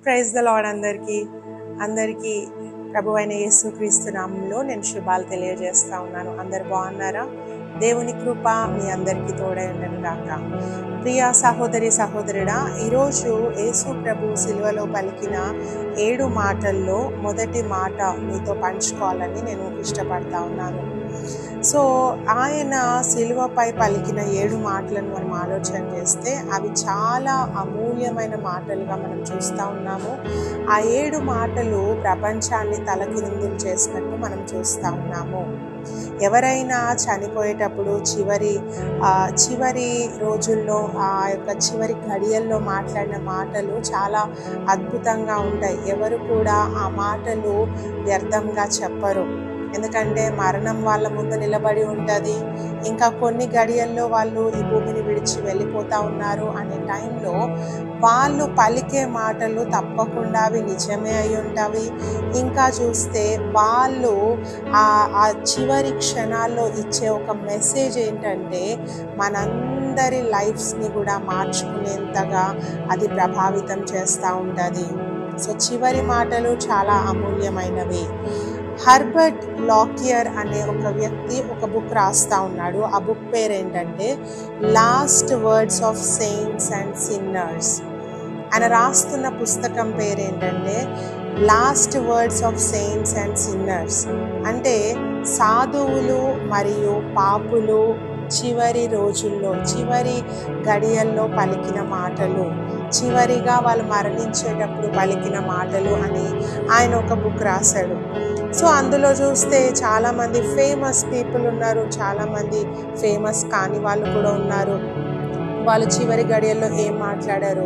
Praise the lord అందరికీ ప్రభువైన యేసుక్రీస్తు నామంలో నేను శుభాలు తెలియజేస్తా ఉన్నాను. అందరు బాగున్నారా? దేవుని కృప మీ అందరికీ తోడై ఉండను గాక. ప్రియ సహోదరి సహోదరుడా, ఈరోజు యేసు ప్రభు సిలువలో పలికిన 7 మాటల్లో మొదటి మాట మీతో పంచుకోవాలని నేను ఇష్టపడతా ఉన్నాను. సో ఆయన సిలువపై పలికిన 7 మాటలను మనం ఆలోచన చేస్తే అవి చాలా అమూల్యమైన మాటలుగా మనం చూస్తూ ఉన్నాము. ఆ 7 మాటలు ప్రపంచాన్ని తలకిందులు చేసినట్టు మనం చూస్తూ ఉన్నాము. ఎవరైనా చనిపోయేటప్పుడు చివరి రోజుల్లో ఆ యొక్క చివరి గడియల్లో మాట్లాడిన మాటలు చాలా అద్భుతంగా ఉంటాయి. ఎవరు కూడా ఆ మాటలు వ్యర్థంగా చెప్పరు. ఎందుకంటే మరణం వాళ్ళ ముందు నిలబడి ఉంటుంది. ఇంకా కొన్ని గడియల్లో వాళ్ళు ఈ భూమిని విడిచి వెళ్ళిపోతూ ఉన్నారు అనే టైంలో వాళ్ళు పలికే మాటలు తప్పకుండా అవి నిజమే అయి ఉంటాయి. ఇంకా చూస్తే వాళ్ళు ఆ చివరి క్షణాల్లో ఇచ్చే ఒక మెసేజ్ ఏంటంటే మనందరి లైఫ్స్ని కూడా మార్చుకునేంతగా అది ప్రభావితం చేస్తూ ఉంటుంది. సో చివరి మాటలు చాలా అమూల్యమైనవి. హర్బర్ట్ లాకియర్ అనే ఒక వ్యక్తి ఒక బుక్ రాస్తా ఉన్నాడు. ఆ బుక్ పేరు ఏంటంటే last words of saints and sinners. ఆయన రాస్తున్న పుస్తకం పేరు ఏంటంటే last words of saints and sinners. అంటే సాధువులు మరియు పాపులు చివరి రోజుల్లో చివరి గడియల్లో పలికిన మాటలు, చివరిగా వాళ్ళు మరణించేటప్పుడు పలికిన మాటలు అని ఆయన ఒక బుక్ రాశాడు. సో అందులో చూస్తే చాలామంది ఫేమస్ పీపుల్ ఉన్నారు, చాలామంది ఫేమస్ కాని వాళ్ళు కూడా ఉన్నారు. వాళ్ళు చివరి గడియల్లో ఏం మాట్లాడారో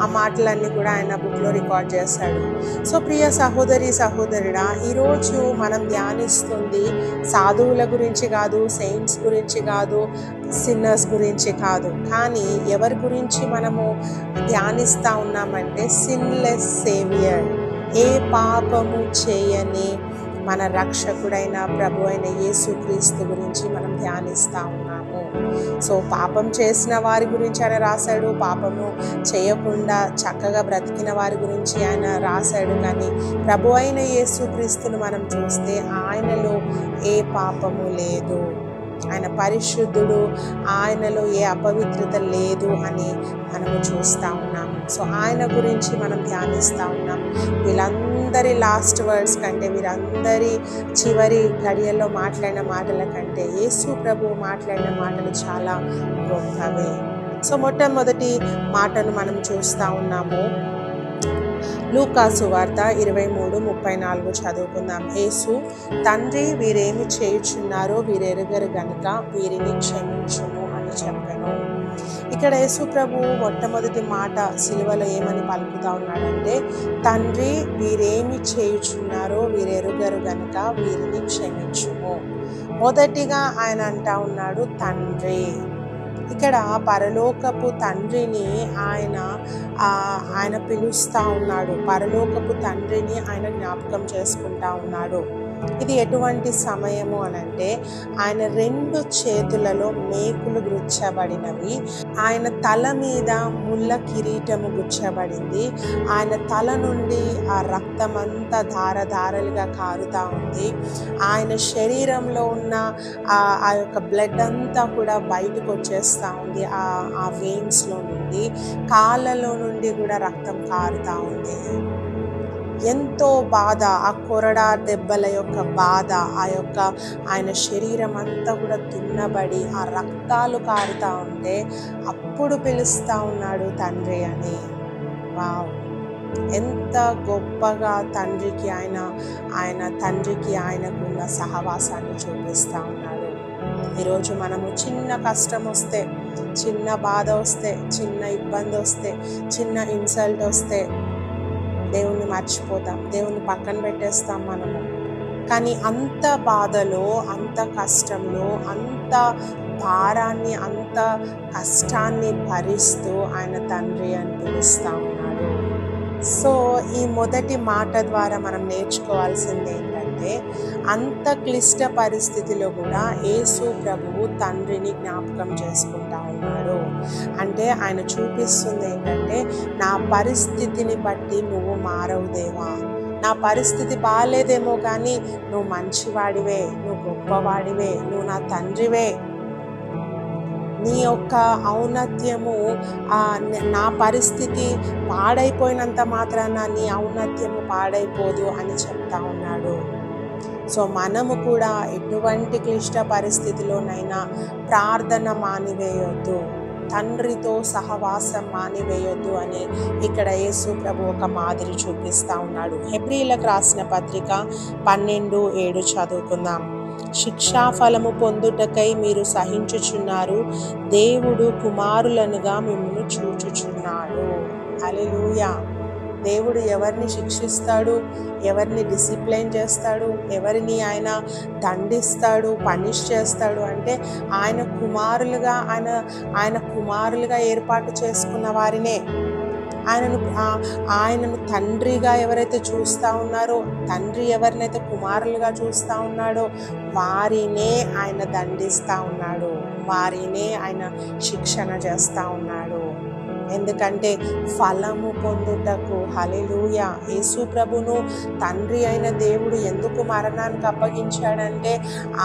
ఆ మాటలన్నీ కూడా ఆయన బుక్లో రికార్డ్ చేశాడు. సో ప్రియ సహోదరి సహోదరుడా, ఈరోజు మనం ధ్యానిస్తుంది సాధువుల గురించి కాదు, సెయింట్స్ గురించి కాదు, సిన్నర్స్ గురించి కాదు. కానీ ఎవరి గురించి మనము ధ్యానిస్తూ ఉన్నామంటే సిన్లెస్ సేవియర్, ఏ పాపము చేయని మన రక్షకుడైన ప్రభు అయిన యేసుక్రీస్తు గురించి మనం ధ్యానిస్తూ ఉన్నాము. సో పాపం చేసిన వారి గురించి ఆయన రాశాడు, పాపము చేయకుండా చక్కగా బ్రతికిన వారి గురించి ఆయన రాశాడు. కానీ ప్రభు అయిన యేసుక్రీస్తును మనం చూస్తే ఆయనలో ఏ పాపము లేదు, ఆయన పరిశుద్ధుడు, ఆయనలో ఏ అపవిత్రత లేదు అని మనము చూస్తూ ఉన్నాము. సో ఆయన గురించి మనం ధ్యానిస్తూ ఉన్నాం. వీళ్ళందరి లాస్ట్ వర్డ్స్ కంటే, వీరందరి చివరి గడియల్లో మాట్లాడిన మాటల కంటే యేసు ప్రభు మాట్లాడిన మాటలు చాలా గొప్పవే. సో మొట్టమొదటి మాటను మనం చూస్తూ ఉన్నాము. లూకా సువార్త 23:34 చదువుకుందాం. యేసు, తండ్రి వీరేమి చేయుచున్నారో వీరెరుగరు గనుక వీరిని క్షమించుము అని చెప్పాను. ఇక్కడ యేసు ప్రభు మొట్టమొదటి మాట సిలువలో ఏమని పలుకుతా ఉన్నాడంటే, తండ్రి వీరేమి చేయుచున్నారో వీరెరుగరు గనుక వీరిని క్షమించుము. మొదటిగా ఆయన అంటా ఉన్నాడు తండ్రి. ఇక్కడ పరలోకపు తండ్రిని ఆయన పిలుస్తూ ఉన్నాడు. పరలోకపు తండ్రిని ఆయన జ్ఞాపకం చేసుకుంటా ఉన్నాడు. ఇది ఎటువంటి సమయము అనంటే ఆయన 2 చేతులలో మేకులు గుచ్చబడినవి, ఆయన తల మీద ముళ్ళ కిరీటము గుచ్చబడింది, ఆయన తల నుండి ఆ రక్తమంతా ధారధారలుగా కారుతూ ఉంది. ఆయన శరీరంలో ఉన్న ఆ యొక్క బ్లడ్ అంతా కూడా బయటకు వచ్చేస్తూ ఉంది. ఆ వెయిన్స్లో నుండి, కాళ్ళలో నుండి కూడా రక్తం కారుతూ ఉంది. ఎంతో బాధ, ఆ కొరడా దెబ్బల యొక్క బాధ, ఆయన శరీరం అంతా కూడా దున్నబడి ఆ రక్తాలు కారుతూ ఉంటే అప్పుడు పిలుస్తూ ఉన్నాడు తండ్రి అని. వావ్, ఎంత గొప్పగా తండ్రికి ఆయనకున్న సహవాసాన్ని చూపిస్తూ ఉన్నాడు. ఈరోజు మనము చిన్న కష్టం వస్తే, చిన్న బాధ వస్తే, చిన్న ఇబ్బంది వస్తే, చిన్న ఇన్సల్ట్ వస్తే దేవుణ్ణి మర్చిపోతాం, దేవుణ్ణి పక్కన పెట్టేస్తాం మనము. కానీ అంత బాధలో, అంత కష్టంలో, అంత భారాన్ని, అంత కష్టాన్ని భరిస్తూ ఆయన తండ్రి అని పిలుస్తూ ఉన్నాడు. సో ఈ మొదటి మాట ద్వారా మనం నేర్చుకోవాల్సింది ఏంటంటే అంటే అంత క్లిష్ట పరిస్థితిలో కూడా యేసు ప్రభువు తండ్రిని జ్ఞాపకం చేసుకుంటా ఉన్నాడు. అంటే ఆయన చూపిస్తుంది ఏంటంటే, నా పరిస్థితిని బట్టి నువ్వు మారవు దేవా, నా పరిస్థితి బాగాలేదేమో కానీ నువ్వు మంచివాడివే, నువ్వు గొప్పవాడివే, నువ్వు నా తండ్రివే. నీ యొక్క ఔన్నత్యము నా పరిస్థితి పాడైపోయినంత మాత్రాన నీ ఔన్నత్యము పాడైపోదు అని చెప్తా ఉన్నాడు. సో మనము కూడా ఎటువంటి క్లిష్ట పరిస్థితిలోనైనా ప్రార్థన మానివేయొద్దు, తండ్రితో సహవాసం మానివేయొద్దు అని ఇక్కడ యేసు ప్రభు ఒక మాదిరి చూపిస్తూ ఉన్నాడు. హెబ్రీలకు రాసిన పత్రిక 12:7 చదువుకుందాం. శిక్షాఫలము పొందుటకై మీరు సహించుచున్నారు, దేవుడు కుమారులనుగా మిమ్మల్ని చూచుచున్నాడు. హల్లెలూయా. దేవుడు ఎవరిని శిక్షిస్తాడు, ఎవరిని డిసిప్లైన్ చేస్తాడు, ఎవరిని ఆయన దండిస్తాడు, పనిష్ చేస్తాడు అంటే ఆయన కుమారులుగా ఏర్పాటు చేసుకున్న వారినే. ఆయనను తండ్రిగా ఎవరైతే చూస్తూ ఉన్నారో, తండ్రి ఎవరినైతే కుమారులుగా చూస్తూ ఉన్నాడో వారినే ఆయన దండిస్తూ ఉన్నాడు, వారినే ఆయన శిక్షణ చేస్తూ ఉన్నాడు. ఎందుకంటే ఫలము పొందుటకు. హల్లెలూయా. యేసు ప్రభును తండ్రి అయిన దేవుడు ఎందుకు మరణానికి అప్పగించాడంటే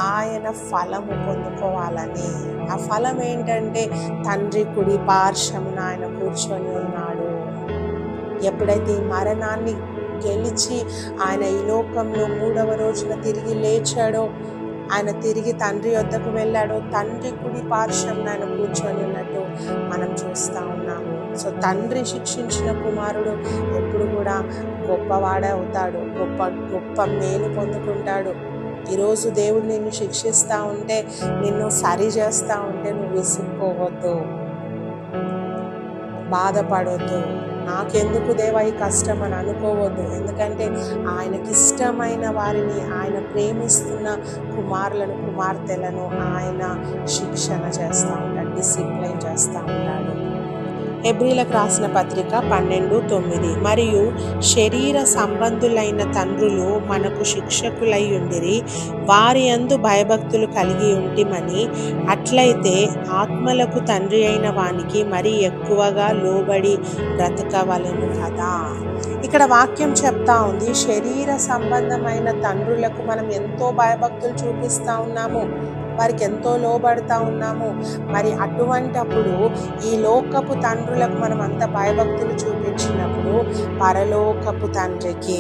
ఆయన ఫలము పొందుకోవాలని. ఆ ఫలం ఏంటంటే తండ్రి కుడి పార్శ్వమున ఆయన కూర్చొని ఉన్నాడు. ఎప్పుడైతే ఈ మరణాన్ని గెలిచి ఆయన ఈ లోకంలో 3వ రోజున తిరిగి లేచాడో, ఆయన తిరిగి తండ్రి వద్దకు వెళ్ళాడో, తండ్రి కుడి పార్శ్వమున ఆయన కూర్చొని ఉన్నట్టు మనం చూస్తూ ఉన్నాము. సో తండ్రి శిక్షించిన కుమారుడు ఎప్పుడు కూడా గొప్పవాడే అవుతాడు, గొప్ప మేలు పొందుకుంటాడు. ఈరోజు దేవుడు నిన్ను శిక్షిస్తూ ఉంటే, నిన్ను సరి చేస్తూ ఉంటే నువ్వు విసుక్కోవద్దు, బాధపడవద్దు, నాకెందుకు దేవా ఈ కష్టం అని అనుకోవద్దు. ఎందుకంటే ఆయనకి ఇష్టమైన వారిని, ఆయన ప్రేమిస్తున్న కుమారులను కుమార్తెలను ఆయన శిక్షణ చేస్తూ ఉంటాడు, డిసిప్లైన్ చేస్తూ ఉంటాడు. హెబ్రీలకు రాసిన పత్రిక 12:9 మరియు శరీర సంబంధులైన తండ్రులు మనకు శిక్షకులై ఉండిరి, వారి యందు భయభక్తులు కలిగి ఉంటిమని, అట్లయితే ఆత్మలకు తండ్రి అయిన వానికి మరి ఎక్కువగా లోబడి బ్రతకవలెను కదా. ఇక్కడ వాక్యం చెప్తా ఉంది, శరీర సంబంధమైన తండ్రులకు మనం ఎంతో భయభక్తులు చూపిస్తూ ఉన్నాము, వారికి ఎంతో లోబడతా ఉన్నాము. మరి అటువంటప్పుడు ఈ లోకపు తండ్రులకు మనం అంత భయభక్తులు చూపించినప్పుడు పరలోకపు తండ్రికి,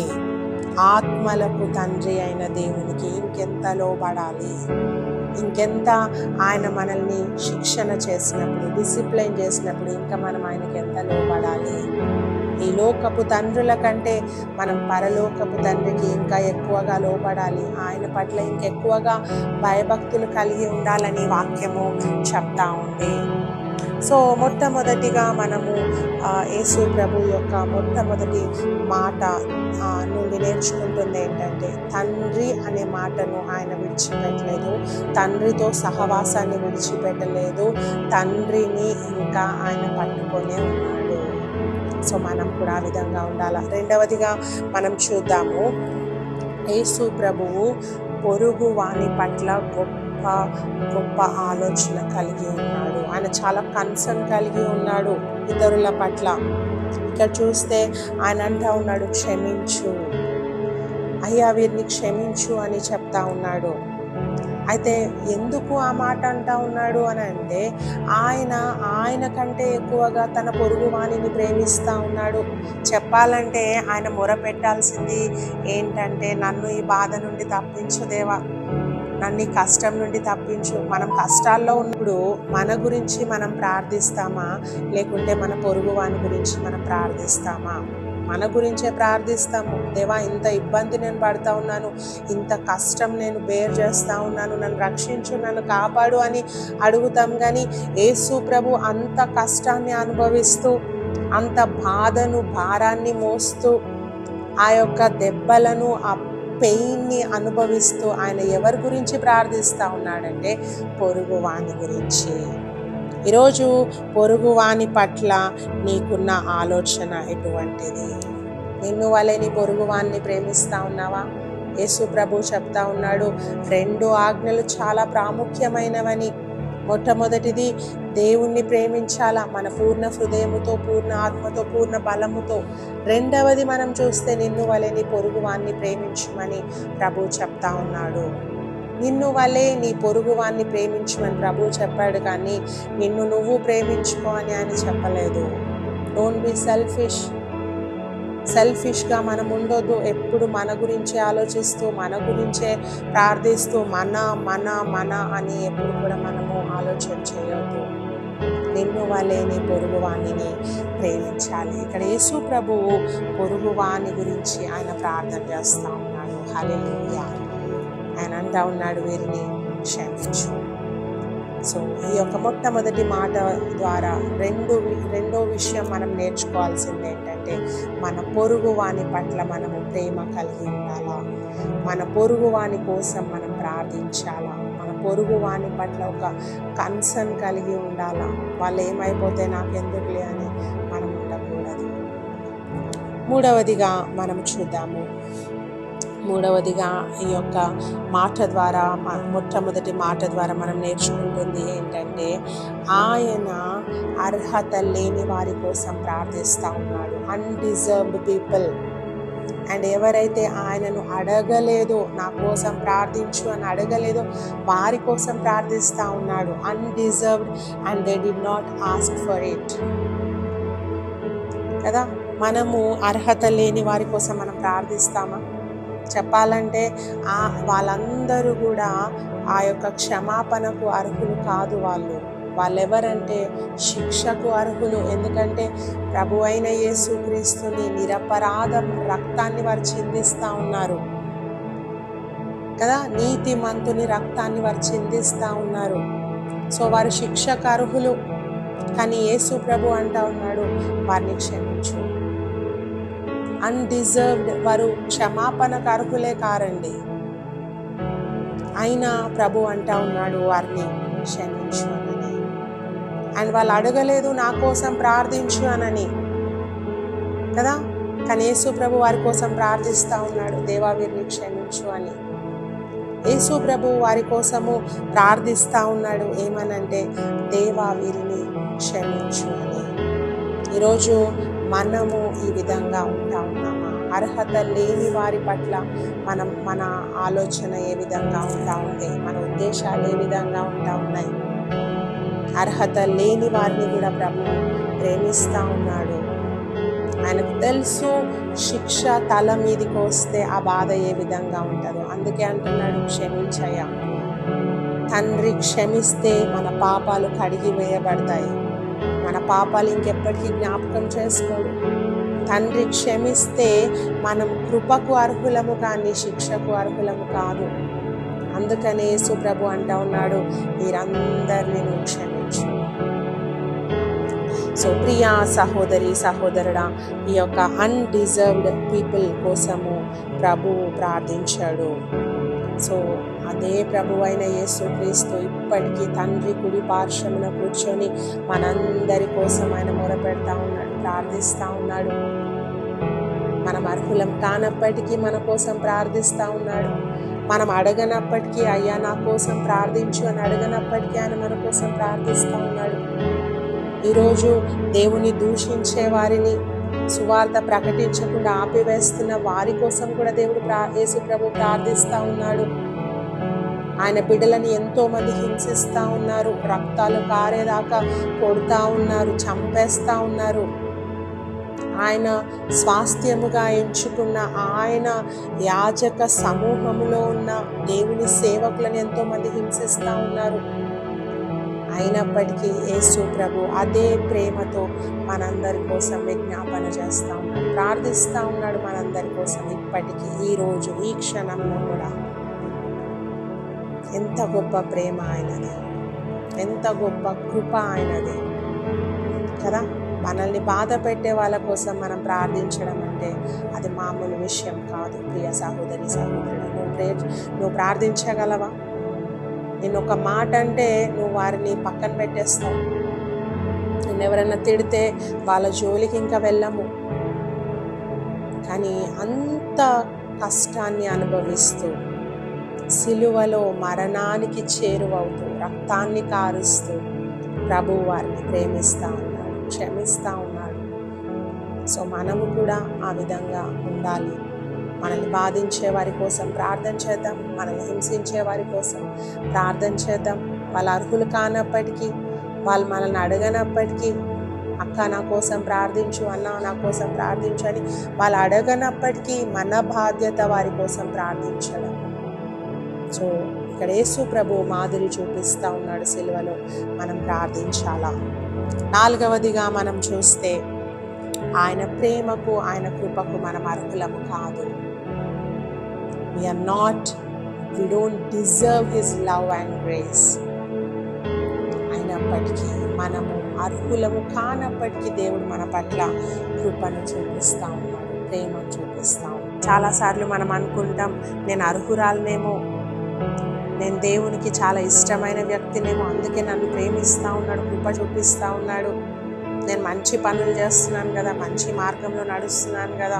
ఆత్మలకు తండ్రి అయిన దేవునికి ఇంకెంత లోబడాలి, ఇంకెంత ఆయన మనల్ని శిక్షణ చేసినప్పుడు, డిసిప్లైన్ చేసినప్పుడు ఇంకా మనం ఆయనకి ఎంత లోబడాలి. ఈ లోకపు తండ్రుల కంటే మనం పరలోకపు తండ్రికి ఇంకా ఎక్కువగా లోబడాలి, ఆయన పట్ల ఇంకెక్కువగా భయభక్తులు కలిగి ఉండాలని వాక్యము చెప్తా ఉంది. సో మొట్టమొదటిగా మనము యేసు ప్రభు యొక్క మొట్టమొదటి మాట నుండి నేర్చుకుంటుంది ఏంటంటే, తండ్రి అనే మాటను ఆయన విడిచిపెట్టలేదు, తండ్రితో సహవాసాన్ని విడిచిపెట్టలేదు, తండ్రిని ఇంకా ఆయన పట్టుకొనే ఉన్నాడు. సో మనం కూడా ఆ విధంగా ఉండాలి. రెండవదిగా మనం చూద్దాము, యేసు ప్రభువు పొరుగు వాని పట్ల గొప్ప ఆలోచన కలిగి ఉన్నాడు. ఆయన చాలా కన్సర్న్ కలిగి ఉన్నాడు ఇతరుల పట్ల. ఇక్కడ చూస్తే ఆయన అంటా ఉన్నాడు, క్షమించు అయ్యా, వీరిని క్షమించు అని చెప్తా ఉన్నాడు. అయితే ఎందుకు ఆ మాట అంటా ఉన్నాడు అని అంటే, ఆయన కంటే ఎక్కువగా తన పొరుగు వాణిని ప్రేమిస్తూ ఉన్నాడు. చెప్పాలంటే ఆయన మొరపెట్టాల్సింది ఏంటంటే, నన్ను ఈ బాధ నుండి తప్పించు దేవా, నన్ను ఈ కష్టం నుండి తప్పించు. మనం కష్టాల్లో ఉన్నప్పుడు మన గురించి మనం ప్రార్థిస్తామా, లేకుంటే మన పొరుగు వాని గురించి మనం ప్రార్థిస్తామా? మన గురించే ప్రార్థిస్తాము. దేవా, ఇంత ఇబ్బంది నేను పడుతూ ఉన్నాను, ఇంత కష్టం నేను బేర్ చేస్తూ ఉన్నాను, నన్ను రక్షించు, నన్ను కాపాడు అని అడుగుతాం. కానీ యేసు ప్రభు అంత కష్టాన్ని అనుభవిస్తూ, అంత బాధను, భారాన్ని మోస్తూ, ఆ యొక్క దెబ్బలను, ఆ పెయిన్ని అనుభవిస్తూ ఆయన ఎవరి గురించి ప్రార్థిస్తూ ఉన్నాడంటే, పొరుగు వాని గురించి. ఈరోజు పొరుగు వాని పట్ల నీకున్న ఆలోచన ఎటువంటిది? నిన్ను వలె నీ పొరుగు వాన్ని ప్రేమిస్తూ ఉన్నావా? యేసు ప్రభు చెప్తా ఉన్నాడు, 2 ఆజ్ఞలు చాలా ప్రాముఖ్యమైనవని. మొట్టమొదటిది దేవుణ్ణి ప్రేమించాలా మన పూర్ణ హృదయముతో, పూర్ణ ఆత్మతో, పూర్ణ బలముతో. రెండవది మనం చూస్తే నిన్ను వలె నీ పొరుగువాన్ని ప్రేమించమని ప్రభు చెప్తా ఉన్నాడు. నిన్ను వలె నీ పొరుగువాన్ని ప్రేమించమని ప్రభు చెప్పాడు, కానీ నిన్ను నువ్వు ప్రేమించుకో అని ఆయన చెప్పలేదు. డోంట్ బి సెల్ఫిష్గా మనం ఉండొద్దు. ఎప్పుడు మన గురించే ఆలోచిస్తూ, మన గురించే ప్రార్థిస్తూ, మన మన మన అని ఎప్పుడు కూడా మనము ఆలోచన చేయొద్దు. నిన్ను వలె నీ పొరుగువాణిని ప్రేమించాలి. ఇక్కడ యేసు ప్రభువు పొరుగువాని గురించి ఆయన ప్రార్థన చేస్తూ ఉన్నాడు. హల్లెలూయా. ఆయన అంటా ఉన్నాడు, వీరిని క్షమించు. సో ఈ యొక్క మొట్టమొదటి మాట ద్వారా రెండో విషయం మనం నేర్చుకోవాల్సింది ఏంటంటే, మన పొరుగువాని పట్ల మనము ప్రేమ కలిగి ఉండాలా. మన పొరుగువాని కోసం మనం ప్రార్థించాలా. మన పొరుగువాని పట్ల ఒక కన్సర్న్ కలిగి ఉండాలా. వాళ్ళు ఏమైపోతే నాకెందుకులే అని మనం ఉండకూడదు. మూడవదిగా మనం చూద్దాము. మూడవదిగా ఈ యొక్క మాట ద్వారా, మొట్టమొదటి మాట ద్వారా మనం నేర్చుకుంటుంది ఏంటంటే, ఆయన అర్హత లేని వారి కోసం ప్రార్థిస్తూ ఉన్నాడు. Undeserved people. అండ్ ఎవరైతే ఆయనను అడగలేదో, నా కోసం ప్రార్థించు అని అడగలేదో వారి కోసం ప్రార్థిస్తూ ఉన్నాడు. Undeserved and they did not ask for it కదా. మనము అర్హత లేని వారి కోసం మనం ప్రార్థిస్తామా? చెప్పాలంటే వాళ్ళందరూ కూడా ఆ యొక్క క్షమాపణకు అర్హులు కాదు. వాళ్ళెవరంటే శిక్షకు అర్హులు. ఎందుకంటే ప్రభు అయిన యేసుక్రీస్తుని నిరపరాధం రక్తాన్ని వారు చిందిస్తూ ఉన్నారు కదా. నీతిమంతుని రక్తాన్ని వారు చిందిస్తూ ఉన్నారు. సో వారు శిక్షకు అర్హులు. కానీ యేసు ప్రభు అంటా ఉన్నాడు, వారిని క్షమించు. అన్డిజర్వ్డ్, వారు క్షమాపణకు అర్హులే కారండి. అయినా ప్రభు అంటా ఉన్నాడు, వారిని క్షమించు అని. అండ్ వాళ్ళు అడగలేదు నా కోసం ప్రార్థించు అనని కదా. కానీ యేసు ప్రభు వారి కోసం ప్రార్థిస్తూ ఉన్నాడు, దేవా వీరిని క్షమించు అని. యేసు ప్రభు వారి కోసము ప్రార్థిస్తూ ఉన్నాడు ఏమనంటే, దేవా వీరిని క్షమించు అని. ఈరోజు మనము ఈ విధంగా ఉంటా ఉన్నామా? అర్హత లేని వారి పట్ల మన ఆలోచన ఏ విధంగా ఉంటా ఉంది? మన ఉద్దేశాలు ఏ విధంగా ఉంటా ఉన్నాయి? అర్హత లేని వారిని కూడా ప్రభు ప్రేమిస్తూ ఉన్నాడు. ఆయనకు తెలుసు శిక్ష తల మీదకి వస్తే ఆ బాధ ఏ విధంగా ఉంటుందో. అందుకే అంటున్నాడు, క్షమించయ్యా. తండ్రి క్షమిస్తే మన పాపాలు కడిగి వేయబడతాయి. మన పాపాలు ఇంకెప్పటికీ జ్ఞాపకం చేసుకోడు. తండ్రి క్షమిస్తే మనం కృపకు అర్హులము కానీ శిక్షకు అర్హులము కాదు. అందుకనే యేసు ప్రభు అంటా ఉన్నాడు, వీరందరినీ నువ్వు క్షమించు. సో ప్రియా సహోదరి సహోదరుడా, ఈ యొక్క అన్డిజర్వ్డ్ పీపుల్ కోసము ప్రభువు ప్రార్థించాడు. సో అదే ప్రభు అయిన యేసుక్రీస్తు ఇప్పటికీ తండ్రి కుడి పార్శ్వమున కూర్చొని మనందరి కోసం ఆయన మొరపెడతా ఉన్నాడు, ప్రార్థిస్తూ ఉన్నాడు. మనం అర్హులం కానప్పటికీ మన కోసం ప్రార్థిస్తూ ఉన్నాడు. మనం అడగనప్పటికీ, అయ్యా నా కోసం ప్రార్థించు అని అడగనప్పటికీ ఆయన మన కోసం ప్రార్థిస్తూ ఉన్నాడు. ఈరోజు దేవుని దూషించే వారిని, సువార్త ప్రకటించకుండా ఆపివేస్తున్న వారి కోసం కూడా దేవుడు యేసు ప్రభు ప్రార్థిస్తూ ఉన్నాడు. ఆయన బిడ్డలని ఎంతో మంది హింసిస్తూ ఉన్నారు, రక్తాలు కారేదాకా కొడుతూ ఉన్నారు, చంపేస్తూ ఉన్నారు. ఆయన స్వాస్థ్యముగా ఎంచుకున్న ఆయన యాజక సమూహంలో ఉన్న దేవుని సేవకులను ఎంతో మంది హింసిస్తూ ఉన్నారు. అయినప్పటికీ యేసు ప్రభు అదే ప్రేమతో మనందరి కోసం విజ్ఞాపన చేస్తూ ఉన్నాడు, ప్రార్థిస్తూ ఉన్నాడు మనందరి కోసం. ఇప్పటికీ ఈరోజు ఈ క్షణంలో కూడా ఎంత గొప్ప ప్రేమ ఆయనది, ఎంత గొప్ప కృప ఆయనది కదా. మనల్ని బాధ పెట్టే వాళ్ళ కోసం మనం ప్రార్థించడం అంటే అది మామూలు విషయం కాదు. ప్రియ సహోదరి సహోదరుడు, నువ్వు ప్రార్థించగలవా? నేను ఒక మాట అంటే నువ్వు వారిని పక్కన పెట్టేస్తావు. నేను ఎవరైనా తిడితే వాళ్ళ జోలికి ఇంకా వెళ్ళము. కానీ అంత కష్టాన్ని అనుభవిస్తూ, సిలువలో మరణానికి చేరువవుతూ, రక్తాన్ని కారుస్తూ ప్రభువు వారిని ప్రేమిస్తూ ఉన్నాడు, క్షమిస్తూ ఉన్నాడు. సో మనము కూడా ఆ విధంగా ఉండాలి. మనల్ని బాధించే వారి కోసం ప్రార్థన చేద్దాం, మనల్ని హింసించే వారి కోసం ప్రార్థన చేద్దాం. వాళ్ళు అర్హులు కానప్పటికీ, వాళ్ళు మనల్ని అడగనప్పటికీ, అక్క నా కోసం ప్రార్థించు, అన్న నా కోసం ప్రార్థించు అని వాళ్ళు అడగనప్పటికీ మన బాధ్యత వారి కోసం ప్రార్థించడం. సో ఇక్కడ యేసు ప్రభు మాదిరి చూపిస్తూ ఉన్నాడు సిలువలో, మనం ప్రార్థించాలా. 4వదిగా మనం చూస్తే ఆయన ప్రేమకు, ఆయన కృపకు మనం అర్హులము కాదు. we don't deserve his love and grace. అయినప్పటికీ మనము అర్హులము కానప్పటికీ దేవుడు మన పట్ల కృపను చూపిస్తూ ఉన్నాడు, ప్రేమను చూపిస్తూ ఉన్నాడు. చాలాసార్లు మనం అనుకుంటాం, నేను అర్హురాలనేమో, నేను దేవునికి చాలా ఇష్టమైన వ్యక్తినేమో, అందుకే నన్ను ప్రేమిస్తూ ఉన్నాడు, కృప చూపిస్తూ ఉన్నాడు. నేను మంచి పనులు చేస్తున్నాను కదా, మంచి మార్గంలో నడుస్తున్నాను కదా,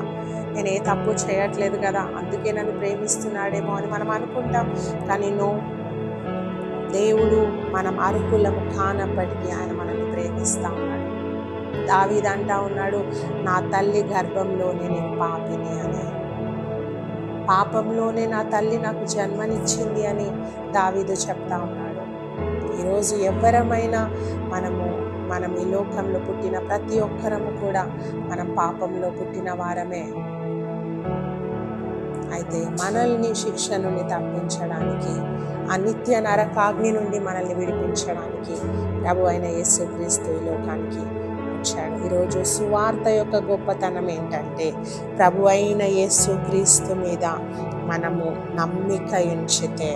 నేను ఏ తప్పు చేయట్లేదు కదా, అందుకే నన్ను ప్రేమిస్తున్నాడేమో అని మనం అనుకుంటాం. కానీ దేవుడు మనం అర్హులము కానప్పటికీ ఆయన మనల్ని ప్రేమిస్తూ ఉన్నాడు. దావీదు అంటా ఉన్నాడు, నా తల్లి గర్భంలోనే నేను పాపిని అని, పాపంలోనే నా తల్లి నాకు జన్మనిచ్చింది అని దావీదు చెప్తా ఉన్నాడు. ఈరోజు ఎవరమైనా మనం ఈ లోకంలో పుట్టిన ప్రతి ఒక్కరము కూడా మనం పాపంలో పుట్టిన వారమే. అయితే మనల్ని శిక్ష నుండి తప్పించడానికి, ఆ నిత్య నరకాగ్ని నుండి మనల్ని విడిపించడానికి ప్రభు అయిన యేసుక్రీస్తు ఈ లోకానికి వచ్చాడు. ఈరోజు సువార్త యొక్క గొప్పతనం ఏంటంటే, ప్రభు అయిన యేసుక్రీస్తు మీద మనము నమ్మిక ఉంచితే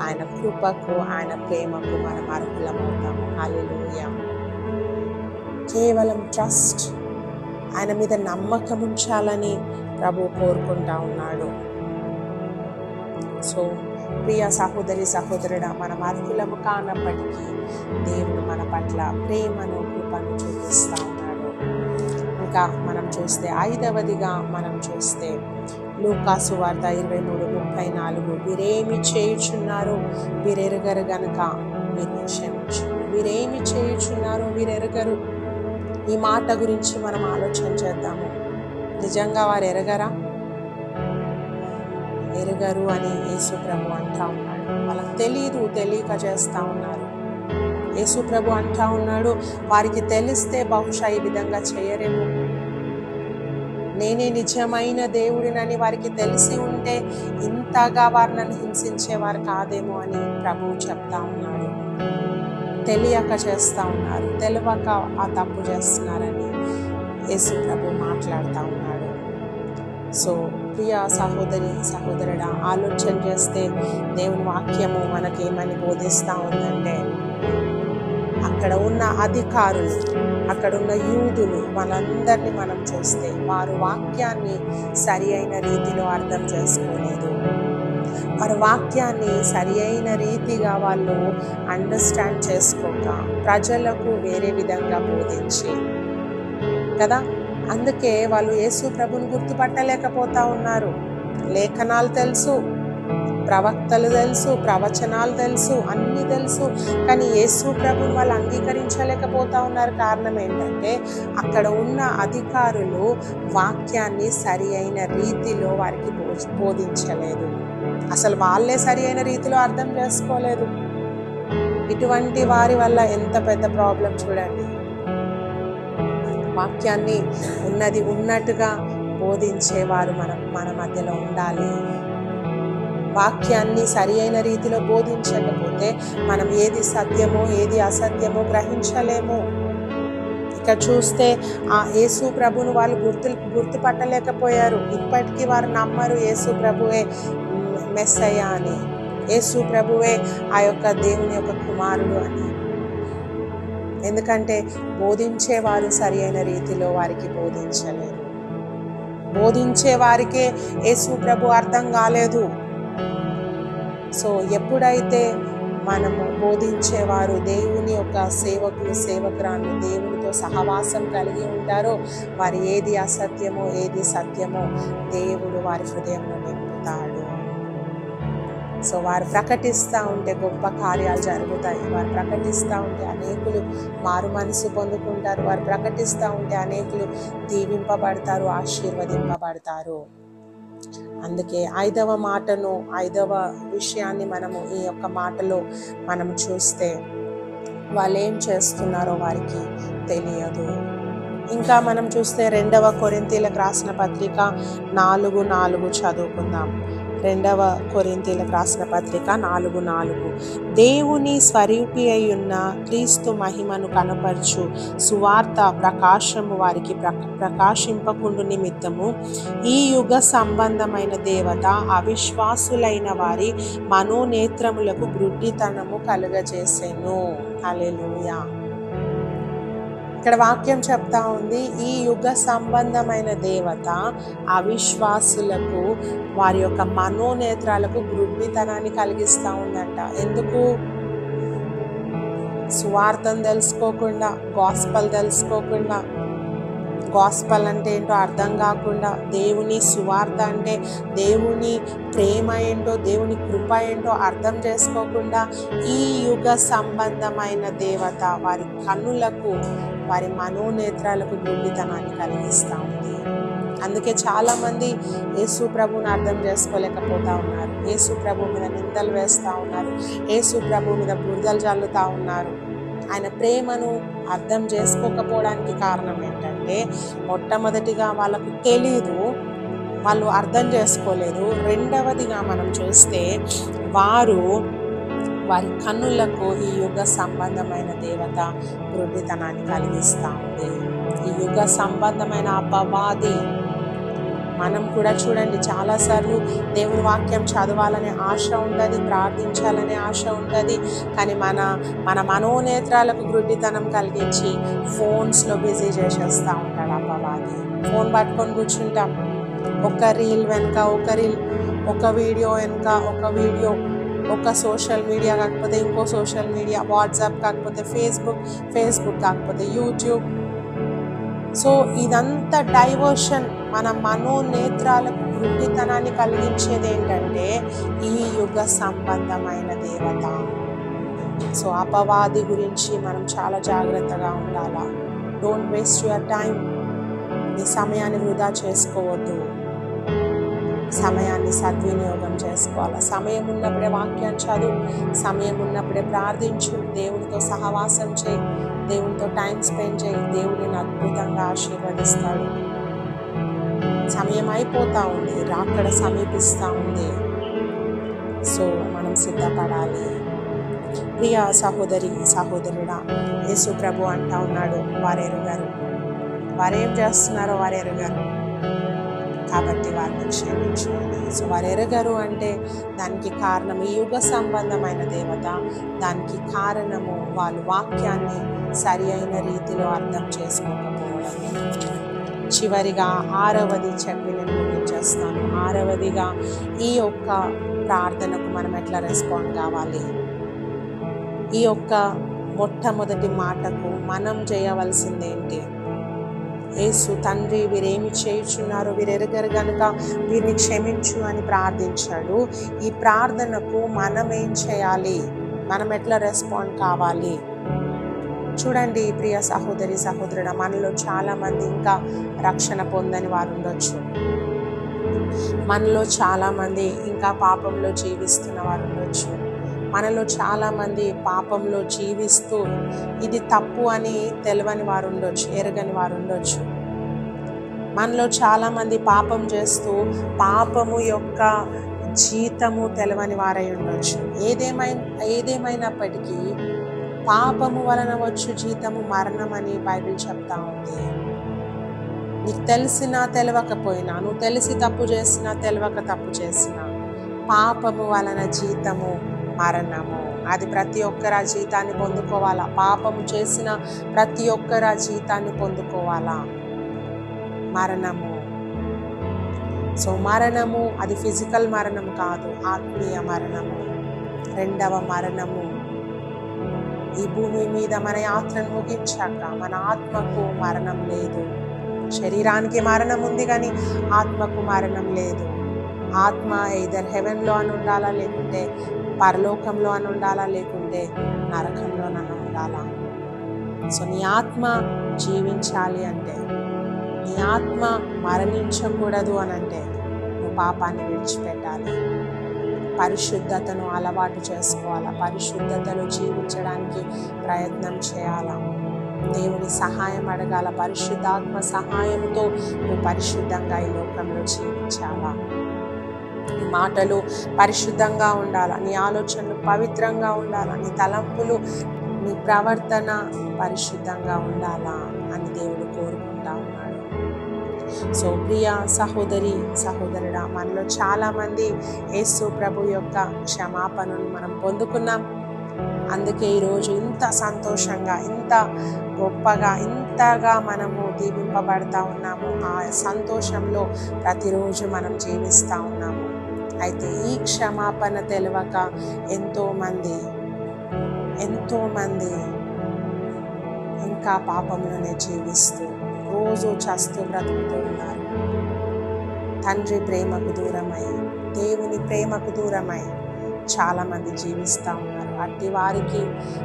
ఆయన కృపకు, ఆయన ప్రేమకు మనం అర్హులమవుతాము. హల్లెలూయా. కేవలం ట్రస్ట్, ఆయన మీద నమ్మకం ఉంచాలని ప్రభు కోరుకుంటా ఉన్నాడు. సో ప్రియ సహోదరి సహోదరుడా, మనం అర్హులము కానప్పటికీ దేవుడు మన పట్ల ప్రేమను, కృపను చూపిస్తూ ఉన్నాడు. ఇంకా మనం చూస్తే 5వదిగా మనం చూస్తే లూకా సువార్త 23:34, వీరేమి చేయుచున్నారో వీరెరుగరు గనుక వీరిని క్షమించు. వీరేమి చేయుచున్నారో వీరెరుగరు. ఈ మాట గురించి మనం ఆలోచన చేద్దాము. నిజంగా వారు ఎరగరా? ఎరగరు అని యేసు ప్రభు అంటా ఉన్నాడు. వాళ్ళకి తెలియక చేస్తూ ఉన్నారు. యేసు ప్రభు అంటా ఉన్నాడు, వారికి తెలిస్తే బహుశా ఈ విధంగా చేయరేమో, నేనే నిజమైన దేవుడినని వారికి తెలిసి ఉంటే ఇంతగా వారు నన్ను హింసించేవారు కాదేమో అని ప్రభువు చెప్తా ఉన్నాడు. తెలియక చేస్తూ ఉన్నారు, తెలియక ఆ తప్పు చేస్తున్నారని యేసు ప్రభు మాట్లాడుతూ ఉన్నాడు. సో ప్రియ సహోదరి సహోదరుడా, ఆలోచన చేస్తే దేవుని వాక్యము మనకేమని బోధిస్తూ ఉందంటే, అక్కడ ఉన్న అధికారులు, అక్కడ ఉన్న యూదులు, వాళ్ళందరినీ మనం చూస్తే వారు వాక్యాన్ని సరి అయిన రీతిలో అర్థం చేసుకోలేదు. వారి వాక్యాన్ని సరి అయిన రీతిగా వాళ్ళు అండర్స్టాండ్ చేసుకోక ప్రజలకు వేరే విధంగా బోధించి కదా, అందుకే వాళ్ళు యేసు ప్రభుని గుర్తుపట్టలేకపోతా ఉన్నారు. లేఖనాలు తెలుసు, ప్రవక్తలు తెలుసు, ప్రవచనాలు తెలుసు, అన్నీ తెలుసు, కానీ యేసు ప్రభుని వాళ్ళు అంగీకరించలేకపోతా ఉన్నారు. కారణం ఏంటంటే, అక్కడ ఉన్న అధికారులు వాక్యాన్ని సరి అయిన రీతిలో వారికి బోధించలేదు. అసలు వాళ్ళే సరి అయిన రీతిలో అర్థం చేసుకోలేదు. ఇటువంటి వారి వల్ల ఎంత పెద్ద ప్రాబ్లం చూడండి. వాక్యాన్ని ఉన్నది ఉన్నట్టుగా బోధించేవారు మన మధ్యలో ఉండాలి. వాక్యాన్ని సరి అయిన రీతిలో బోధించకపోతే మనం ఏది సత్యమో ఏది అసత్యమో గ్రహించలేము. ఇక్కడ చూస్తే ఆ యేసు ప్రభును వాళ్ళు గుర్తుపట్టలేకపోయారు. ఇప్పటికీ వారు నమ్మరు యేసు ప్రభువే మెస్సయ్య అని, యేసు ప్రభువే ఆ యొక్క దేవుని యొక్క కుమారుడు అని. ఎందుకంటే బోధించేవారు సరి అయిన రీతిలో వారికి బోధించలేదు. బోధించే వారికే యేసు ప్రభు అర్థం కాలేదు. సో ఎప్పుడైతే మనము బోధించేవారు, దేవుని యొక్క సేవకులు సేవకురాలు దేవునితో సహవాసం కలిగి ఉంటారో వారు ఏది అసత్యమో ఏది సత్యమో దేవుడు వారి హృదయంలో నింపుతాడు. సో వారు ప్రకటిస్తూ ఉంటే గొప్ప కార్యాలు జరుగుతాయి. వారు ప్రకటిస్తూ ఉంటే అనేకులు మారు మనసు పొందుకుంటారు. వారు ప్రకటిస్తూ ఉంటే అనేకులు దీవింపబడతారు, ఆశీర్వదింపబడతారు. అందుకే 5వ మాటను 5వ విషయాన్ని మనము ఈ యొక్క మాటలో మనం చూస్తే వాళ్ళు ఏం చేస్తున్నారో వారికి తెలియదు. ఇంకా మనం చూస్తే 2వ కొరింథీయులకు రాసిన పత్రిక 4:4 చదువుకుందాం. 2వ కొరింథీయులకు రాసిన పత్రిక 4:4 దేవుని స్వరూపి అయి ఉన్న క్రీస్తు మహిమను కనపరచు సువార్త ప్రకాశము వారికి ప్రకాశింపకుండు నిమిత్తము ఈ యుగ సంబంధమైన దేవత అవిశ్వాసులైన వారి మనోనేత్రములకు గ్రుడ్డితనము కలుగజేసెను. హల్లెలూయా. ఇక్కడ వాక్యం చెప్తా ఉంది, ఈ యుగ సంబంధమైన దేవత అవిశ్వాసులకు వారి యొక్క మనోనేత్రాలకు గ్రుడ్డితనాన్ని కలిగిస్తూ ఉందంట. ఎందుకు? సువార్తను తెలుసుకోకుండా, గాస్పల్ తెలుసుకోకుండా, గాస్పల్ అంటే ఏంటో అర్థం కాకుండా, దేవుని సువార్త అంటే దేవుని ప్రేమ ఏంటో, దేవుని కృప ఏంటో అర్థం చేసుకోకుండా ఈ యుగ సంబంధమైన దేవత వారి కన్నులకు, వారి మనోనేత్రాలకు గుడ్డితనాన్ని కలిగిస్తూ ఉంది. అందుకే చాలామంది యేసు ప్రభువుని అర్థం చేసుకోలేకపోతూ ఉన్నారు. యేసు ప్రభు మీద నిందలు వేస్తూ ఉన్నారు. యేసు ప్రభు మీద బురదలు చల్లుతూ ఉన్నారు. ఆయన ప్రేమను అర్థం చేసుకోకపోవడానికి కారణం ఏంటంటే, మొట్టమొదటిగా వాళ్ళకు తెలీదు, వాళ్ళు అర్థం చేసుకోలేదు. రెండవదిగా మనం చూస్తే వారి కన్నులకు ఈ యుగ సంబంధమైన దేవత గుడ్డితనాన్ని కలిగిస్తూ ఉంది. ఈ యుగ సంబంధమైన అపవాది మనం కూడా చూడండి, చాలాసార్లు దేవుని వాక్యం చదవాలనే ఆశ ఉంటుంది, ప్రార్థించాలనే ఆశ ఉంటుంది. కానీ మన మనోనేత్రాలకు గ్రుడ్డితనం కలిగించి ఫోన్స్లో బిజీ చేసేస్తూ ఉంటాడు అపవాది. ఫోన్ పట్టుకొని కూర్చుంటాం, ఒక రీల్ వెనుక ఒక రీల్, ఒక వీడియో వెనుక ఒక వీడియో, ఒక సోషల్ మీడియా కాకపోతే ఇంకో సోషల్ మీడియా, వాట్సాప్ కాకపోతే ఫేస్బుక్ కాకపోతే యూట్యూబ్. సో ఇదంతా డైవర్షన్, మన మనోనేత్రాలకు గుడ్డితనాన్ని కలిగించేది ఏంటంటే ఈ యుగ సంబంధమైన దేవత. సో అపవాది గురించి మనం చాలా జాగ్రత్తగా ఉండాలా. Don't waste your time. నీ సమయాన్ని వృధా చేసుకోవద్దు, సమయాన్ని సద్వినియోగం చేసుకోవాలి. సమయం ఉన్నప్పుడే వాక్యం చదువు, సమయం ఉన్నప్పుడే ప్రార్థించు, దేవునితో సహవాసం చేయి, దేవునితో టైం స్పెండ్ చేయి. దేవుడిని అద్భుతంగా ఆశీర్వదిస్తాడు. సమయం అయిపోతూ ఉంది, రాకడ సమీపిస్తూ ఉంది. సో మనం సిద్ధపడాలి. ప్రియ సహోదరుడా, యేసు ప్రభు అంటా ఉన్నాడు, వారెరుగరు, వారేం చేస్తున్నారో వారెరుగరు, కాబట్టి వారిని క్షమించాలి. సో వారు ఎరగరు అంటే దానికి కారణం ఈ యుగ సంబంధమైన దేవత. దానికి కారణము వాళ్ళు వాక్యాన్ని సరి అయిన రీతిలో అర్థం చేసుకోకపోవడమే. చివరిగా 6వది చెప్పి నేను ముగించేస్తాను. 6వదిగా ఈ యొక్క ప్రార్థనకు మనం ఎట్లా రెస్పాండ్ కావాలి? ఈ యొక్క మొట్టమొదటి మాటకు మనం చేయవలసింది ఏంటి? యేసు తండ్రి, వీరేమి చేయుచున్నారో వీరెరగరు గనుక వీరిని క్షమించు అని ప్రార్థించాడు. ఈ ప్రార్థనకు మనం ఏం చేయాలి? మనం ఎట్లా రెస్పాండ్ కావాలి? చూడండి ప్రియ సహోదరుడా, మనలో చాలామంది ఇంకా రక్షణ పొందని వారు ఉండొచ్చు. మనలో చాలామంది ఇంకా పాపంలో జీవిస్తున్న వారు ఉండొచ్చు. మనలో చాలామంది పాపంలో జీవిస్తూ ఇది తప్పు అని తెలియని వారు ఉండొచ్చు, ఎరగని వారు ఉండొచ్చు. మనలో చాలామంది పాపం చేస్తూ పాపము యొక్క జీతము తెలియని వారై ఉండొచ్చు. ఏదేమైనప్పటికీ పాపము వలన వచ్చు జీతము మరణం అని బైబిల్ చెప్తా ఉంది. నీకు తెలిసినా తెలియకపోయినా, నువ్వు తెలిసి తప్పు చేసినా తెలియక తప్పు చేసినా, పాపము వలన జీతము మరణము. అది ప్రతి ఒక్కరు ఆ జీతాన్ని పొందుకోవాలా. పాపము చేసిన ప్రతి ఒక్కరు ఆ జీతాన్ని పొందుకోవాలా. మరణము. సో మరణము అది ఫిజికల్ మరణం కాదు, ఆత్మీయ మరణము. రెండవ మరణము ఈ భూమి మీద మన యాత్రను ముగించాక మన ఆత్మకు మరణం లేదు. శరీరానికి మరణం ఉంది కానీ ఆత్మకు మరణం లేదు. ఆత్మ ఐదర్ హెవెన్లో అని ఉండాలా, లేకుంటే పరలోకంలో అని ఉండాలా, లేకుంటే నరకంలోనని ఉండాలా. సో నీ ఆత్మ జీవించాలి అంటే, నీ ఆత్మ మరణించకూడదు అని అంటే నువ్వు పాపాన్ని విడిచిపెట్టాలి, పరిశుద్ధతను అలవాటు చేసుకోవాలా, పరిశుద్ధతలో జీవించడానికి ప్రయత్నం చేయాలా, దేవుని సహాయం అడగాల. పరిశుద్ధాత్మ సహాయంతో నువ్వు పరిశుద్ధంగా ఈ లోకంలో జీవించాలా. నీ మాటలు పరిశుద్ధంగా ఉండాలా, నీ ఆలోచనలు పవిత్రంగా ఉండాలా, నీ తలంపులు, నీ ప్రవర్తన పరిశుద్ధంగా ఉండాలా అని దేవుడు కోరుకుంటా ఉన్నాడు. సో ప్రియ సహోదరి సహోదరుడా, మనలో చాలామంది యేసు ప్రభు యొక్క క్షమాపణను మనం పొందుకున్నాం. అందుకే ఈరోజు ఇంత సంతోషంగా, ఇంత గొప్పగా, ఇంతగా మనము దీవింపబడతా ఉన్నాము. ఆ సంతోషంలో ప్రతిరోజు మనం జీవిస్తూ ఉన్నాము. అయితే ఈ క్షమాపణ తెలియక ఎంతోమంది ఇంకా పాపంలోనే జీవిస్తూ రోజు చస్తూ బ్రతుకుతూ ఉన్నారు. తండ్రి ప్రేమకు దూరమై, దేవుని ప్రేమకు దూరమై చాలామంది జీవిస్తూ ఉన్నారు. అట్టి వారికి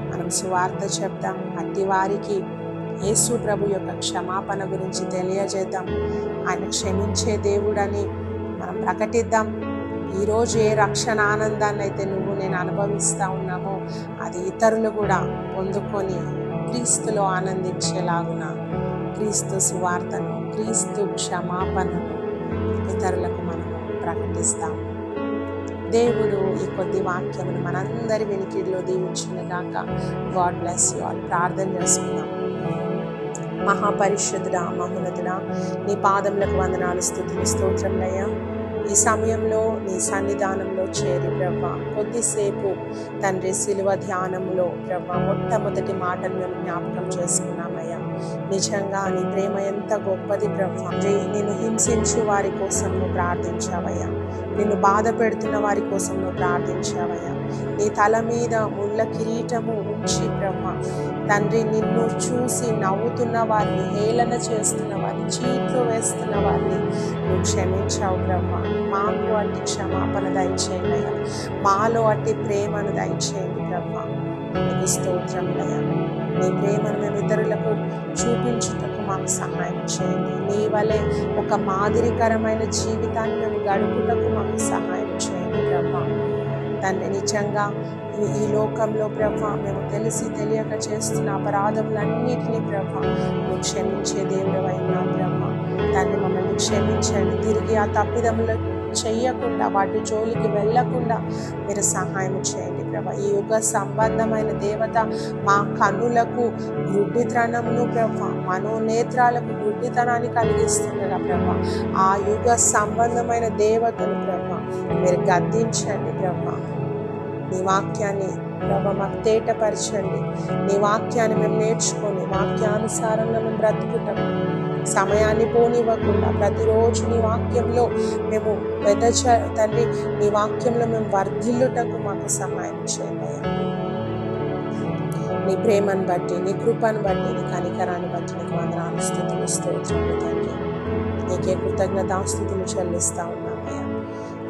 మనం సువార్త చెప్తాం, అట్టి వారికి యేసు ప్రభు యొక్క క్షమాపణ గురించి తెలియజేద్దాం. ఆయన క్షమించే దేవుడని మనం ప్రకటిద్దాం. ఈరోజు ఏ రక్షణ ఆనందాన్ని అయితే నువ్వు నేను అనుభవిస్తూ ఉన్నామో అది ఇతరులు కూడా పొందుకొని క్రీస్తులో ఆనందించేలాగున క్రీస్తు సువార్తను, క్రీస్తు క్షమాపణను ఇతరులకు మనము ప్రకటిస్తాము. దేవుడు ఈ కొద్ది వాక్యమును మనందరి వినికిడిలో దీవించునుగాక. God bless you all. ప్రార్థన చేసుకుందాం. మహాపరిశుద్ధుడా, మహోన్నతుడా, నీ పాదములకు వందనాలు, స్తుతులు, స్తోత్రములయ్యా. ఈ సమయంలో నీ సన్నిధానంలో చేరి ప్రభా కొద్దిసేపు తండ్రి శిలువ ధ్యానంలో ప్రభా మొట్టమొదటి మాటను మేము జ్ఞాపకం చేసుకున్నామయ్యా. నిజంగా నీ ప్రేమ ఎంత గొప్పది ప్రభా. నిన్ను హింసించు వారి కోసం నువ్వు ప్రార్థించావయ్యా, నిన్ను బాధ పెడుతున్న వారి కోసం నువ్వు ప్రార్థించావయ్యా. నీ తల మీద ముళ్ళ కిరీటము ఉంచి బ్రహ్మ తండ్రి నిన్ను చూసి నవ్వుతున్న వారిని, హేళన చేస్తున్న వారిని, చీట్లు వేస్తున్న వారిని నువ్వు క్షమించావు బ్రహ్మ. మాకు అట్టి క్షమాపణ దయచేయండి అయ్యా, మాలో అట్టి ప్రేమను దయచేయండి బ్రహ్మ. నీకు స్తోత్రములయ్యా. నీ ప్రేమను మేము ఇతరులకు చూపించుటకు మాకు సహాయం చేయండి. నీ వలె ఒక మాదిరికరమైన జీవితాన్ని మేము గడుపుటకు మాకు సహాయం చేయండి బ్రహ్మ. తండ్రి నిజంగా ఈ లోకంలో ప్రభ మేము తెలిసి తెలియక చేస్తున్న అపరాధములన్నిటినీ ప్రభ నువ్వు క్షమించే దేవుడు అయినా బ్రహ్మ. తండ్రి మమ్మల్ని క్షమించండి. తిరిగి ఆ తప్పిదములు చెయ్యకుండా, వాటి జోలికి వెళ్ళకుండా మీరు సహాయం చేయండి ప్రభ. ఈ యుగ సంబంధమైన దేవత మా కన్నులకు గుడ్డితనమును ప్రభ, మనోనేత్రాలకు గుడ్డితనాన్ని కలిగిస్తుండగా ప్రభ, ఆ యుగ సంబంధమైన దేవతను ప్రభ మీరు గద్దించండి ప్రభ. నీ వాక్యాన్ని ప్రభ మాకు తేటపరచండి. నీ వాక్యాన్ని మేము నేర్చుకొని వాక్యానుసారంగా మేము బ్రతుకుతాం. సమయాన్ని పోనివ్వకుండా ప్రతిరోజు నీ వాక్యంలో మేము తండ్రి నీ వాక్యంలో మేము వర్ధిల్లుటకు మాకు సహాయం చేయండి. నీ ప్రేమను బట్టి, నీ కృపను బట్టి, నీ కనికరాన్ని బట్టి నీకు వందనాలు, స్తుతులు, స్తోత్రములు తండ్రి. నీకే కృతజ్ఞతాస్తుతులు చెల్లిస్తా ఉన్నామయ్యా.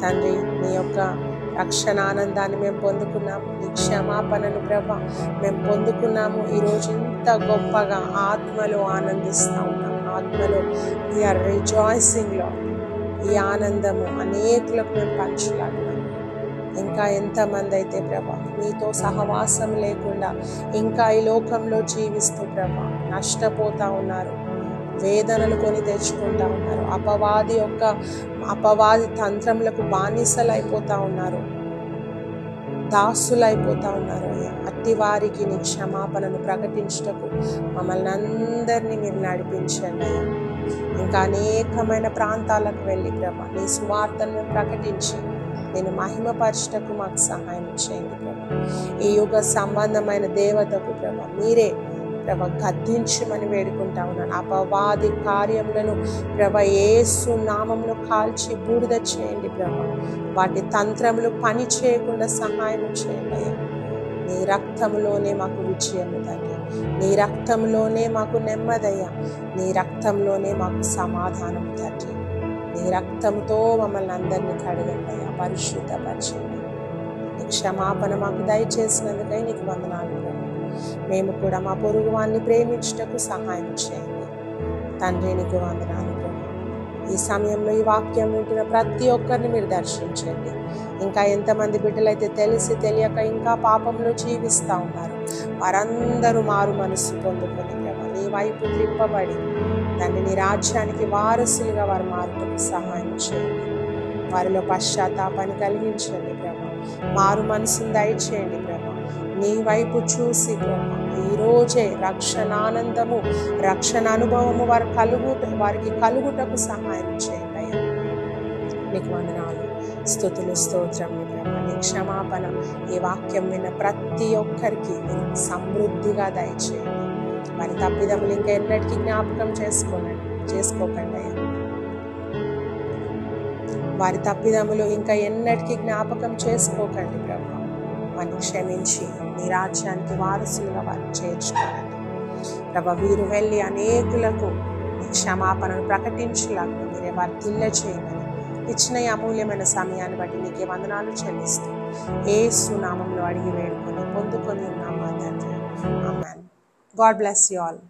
తండ్రి నీ యొక్క రక్షణ ఆనందాన్ని మేము పొందుకున్నాము, నీ క్షమాపణను ప్రభ మేము పొందుకున్నాము. ఈరోజు ఇంత గొప్పగా ఆత్మలో ఆనందిస్తూ ఉన్నాము. ఆత్మలో వీఆర్ రిజాయిసింగ్లో ఈ ఆనందము అనేకులకు మేము పంచులాడున్నాము. ఇంకా ఎంతమంది అయితే ప్రభ మీతో సహవాసం లేకుండా ఇంకా ఈ లోకంలో జీవిస్తూ ప్రభ నష్టపోతూ ఉన్నారు, వేదనలు కొని తెచ్చుకుంటూ ఉన్నారు, అపవాది తంత్రములకు బానిసలు అయిపోతూ ఉన్నారు, దాసులైపోతూ ఉన్నారు అయ్యా. అట్టి వారికి నీ క్షమాపణను ప్రకటించుటకు మమ్మల్ని అందరినీ మీరు నడిపించండి అయ్యా. ఇంకా అనేకమైన ప్రాంతాలకు వెళ్ళి ప్రభ నీ సువార్తను ప్రకటించి నేను మహిమపరచుటకు మాకు సహాయం చేయండి ప్రభ. ఈ యుగ సంబంధమైన దేవతకు ప్రభ మీరే ప్రభ గద్దించమని వేడుకుంటా ఉన్నాను. అపవాది కార్యములను ప్రభ యేసు నామంలో కాల్చి బూడిద చేయండి ప్రభ. వాటి తంత్రములు పని చేయకుండా సహాయం చేయండి అయ్యా. నీ రక్తంలోనే మాకు విజయము తండ్రి, నీ రక్తంలోనే మాకు నెమ్మదయ్యా, నీ రక్తంలోనే మాకు సమాధానము తండ్రి. నీ రక్తంతో మమ్మల్ని అందరినీ కడగండి అయ్యా, పరిశుద్ధపరచండి. నీ క్షమాపణ మాకు దయచేసినందుకై నీకు వందనాలు ప్రభు. మేము కూడా మా పొరుగు వారిని ప్రేమించుటకు సహాయం చేయండి తండ్రి. నీకు వందనాలు ప్రభు. ఈ సమయంలో ఈ వాక్యం వింటున్న ప్రతి ఒక్కరిని మీరు దర్శించండి. ఇంకా ఎంతమంది బిడ్డలైతే తెలిసి తెలియక ఇంకా పాపంలో జీవిస్తూ ఉన్నారు, వారందరూ మారు మనసు పొందుకొని ప్రభు నీ వైపు త్రిప్పబడి దాన్ని నీ రాజ్యానికి వారసులుగా వారు మారుటకు సహాయం చేయండి. వారిలో పశ్చాత్తాపాన్ని కలిగించండి ప్రభు, మారు మనసును దయచేయండి ప్రభు. నీ వైపు చూసి ప్రభు ఈరోజే రక్షణానందము, రక్షణ అనుభవము వారికి కలుగుటకు సహాయం చేయండి అయ్యా. నీకు వందనాలు, స్తుతులు, స్తోత్రములు ప్రభు. నీ క్షమాపణ ఈ వాక్యం విన్న ప్రతి ఒక్కరికి సమృద్ధిగా దయచేయండి. వారి తప్పిదములు ఇంకా ఎన్నటికీ జ్ఞాపకం చేసుకోకండి అయ్యా. వారి తప్పిదములు ఇంకా ఎన్నటికీ జ్ఞాపకం చేసుకోకండి ప్రభు. వారిని క్షమించి నీ రాజ్యానికి వారసులుగా వారిని చేర్చుకోండి ప్రభు. వీరు వెళ్ళి అనేకులకు నీ క్షమాపణను ప్రకటించలాగా మీరే వారి తిల్ల చేయమని ఇచ్చిన ఈ అమూల్యమైన సమయాన్ని బట్టి నీకే వందనాలు చెల్లిస్తూ యేసు నామములో అడిగి వేడుకొని పొందుకొని ఉన్నాము తండ్రి. Amen. God bless you all.